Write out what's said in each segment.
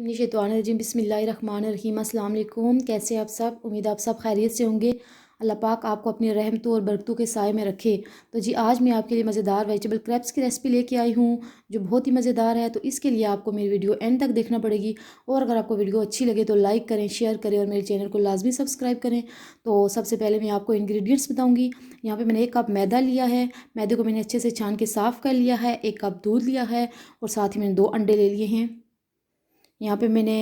मिनशैतानिर्रजीम बिस्मिल्लाहिर्रहमानिर्रहीम। अस्सलाम वालेकुम। कैसे आप सब? उम्मीद आप सब खैरियत से होंगे। अल्लाह पाक आपको अपनी रहमतों और बरकतों के साए में रखे। तो जी आज मैं आपके लिए मज़ेदार वेजिटेबल क्रैप्स की रेसिपी लेके आई हूँ जो बहुत ही मज़ेदार है। तो इसके लिए आपको मेरी वीडियो एंड तक देखना पड़ेगी और अगर आपको वीडियो अच्छी लगे तो लाइक करें, शेयर करें और मेरे चैनल को लाजमी सब्सक्राइब करें। तो सबसे पहले मैं आपको इंग्रेडिएंट्स बताऊँगी। यहाँ पर मैंने 1 कप मैदा लिया है। मैदे को मैंने अच्छे से छान के साफ़ कर लिया है। 1 कप दूध लिया है और साथ ही मैंने 2 अंडे ले लिए हैं। यहाँ पे मैंने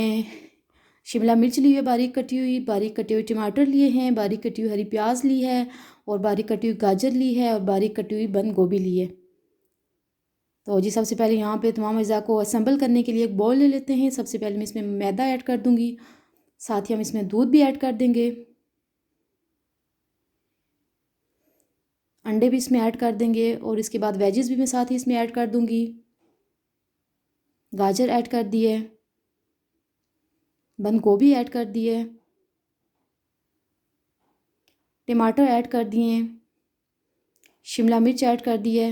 शिमला मिर्च ली है बारीक कटी हुई टमाटर लिए हैं, बारीक कटी हुई हरी प्याज ली है और बारीक कटी हुई गाजर ली है और बारीक कटी हुई बंद गोभी ली है। तो जी सबसे पहले यहाँ पे तमाम अज़ा को असेंबल करने के लिए एक बॉल ले लेते हैं। सबसे पहले मैं इसमें मैदा ऐड कर दूँगी, साथ ही हम इसमें दूध भी ऐड कर देंगे, अंडे भी इसमें ऐड कर देंगे और इसके बाद वेजेस भी मैं साथ ही इसमें ऐड कर दूँगी। गाजर ऐड कर दिए, बंद गोभी ऐड कर दिए, टमाटर ऐड कर दिए, शिमला मिर्च ऐड कर दिए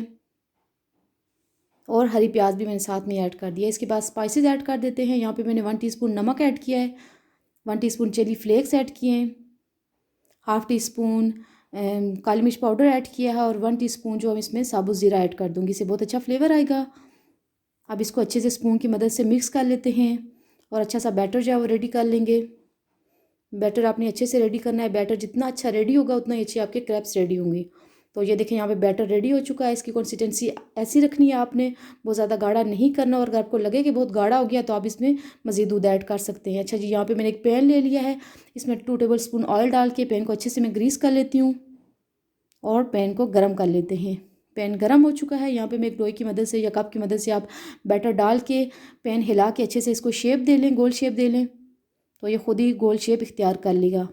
और हरी प्याज भी मैंने साथ में ऐड कर दिया। इसके बाद स्पाइसेस ऐड कर देते हैं। यहाँ पे मैंने 1 टीस्पून नमक ऐड किया है, 1 टीस्पून चिली फ्लेक्स ऐड किए हैं, ½ टीस्पून काली मिर्च पाउडर ऐड किया है और 1 टीस्पून जो हम इसमें साबुत ज़ीरा ऐड कर दूँगी। इससे बहुत अच्छा फ्लेवर आएगा। अब इसको अच्छे से स्पून की मदद से मिक्स कर लेते हैं और अच्छा सा बैटर जो है वो रेडी कर लेंगे। बैटर आपने अच्छे से रेडी करना है। बैटर जितना अच्छा रेडी होगा उतना ही अच्छे आपके क्रैप्स रेडी होंगे। तो ये देखें यहाँ पे बैटर रेडी हो चुका है। इसकी कंसिस्टेंसी ऐसी रखनी है आपने, बहुत ज़्यादा गाढ़ा नहीं करना और अगर आपको लगे कि बहुत गाढ़ा हो गया तो आप इसमें मज़ीद दूध ऐड कर सकते हैं। अच्छा जी, यहाँ पे मैंने एक पैन ले लिया है। इसमें 2 टेबलस्पून ऑयल डाल के पैन को अच्छे से मैं ग्रीस कर लेती हूँ और पैन को गर्म कर लेते हैं। पैन गर्म हो चुका है। यहाँ पे मैं एक लोई की मदद से या कप की मदद से आप बैटर डाल के पैन हिला के अच्छे से इसको शेप दे लें, गोल शेप दे लें तो ये ख़ुद ही गोल शेप इख्तियार कर लेगा।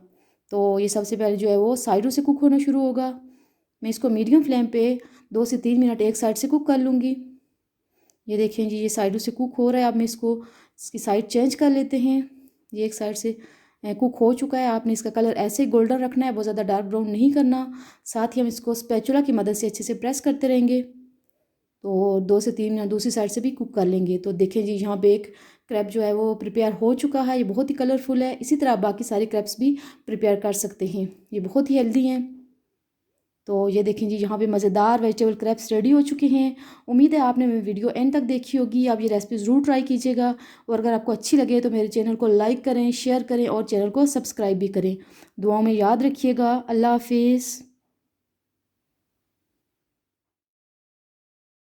तो ये सबसे पहले जो है वो साइडों से कुक होना शुरू होगा। मैं इसको मीडियम फ्लेम पे 2 से 3 मिनट एक साइड से कुक कर लूँगी। ये देखें जी, ये साइडों से कुक हो रहा है। अब मैं इसकी साइड चेंज कर लेते हैं। ये एक साइड से कुक हो चुका है। आपने इसका कलर ऐसे गोल्डन रखना है, बहुत ज़्यादा डार्क ब्राउन नहीं करना। साथ ही हम इसको स्पैचुला की मदद से अच्छे से प्रेस करते रहेंगे। तो 2 से 3 मिनट दूसरी साइड से भी कुक कर लेंगे। तो देखें जी, यहाँ पे एक क्रैप जो है वो प्रिपेयर हो चुका है। ये बहुत ही कलरफुल है। इसी तरह आप बाकी सारे क्रैप्स भी प्रिपेयर कर सकते हैं। ये बहुत ही हेल्दी हैं। तो ये देखें जी, यहाँ पे मज़ेदार वेजिटेबल क्रैप्स रेडी हो चुके हैं। उम्मीद है आपने मेरी वीडियो एंड तक देखी होगी। आप ये रेसिपी ज़रूर ट्राई कीजिएगा और अगर आपको अच्छी लगे तो मेरे चैनल को लाइक करें, शेयर करें और चैनल को सब्सक्राइब भी करें। दुआओं में याद रखिएगा। अल्लाह हाफिज़।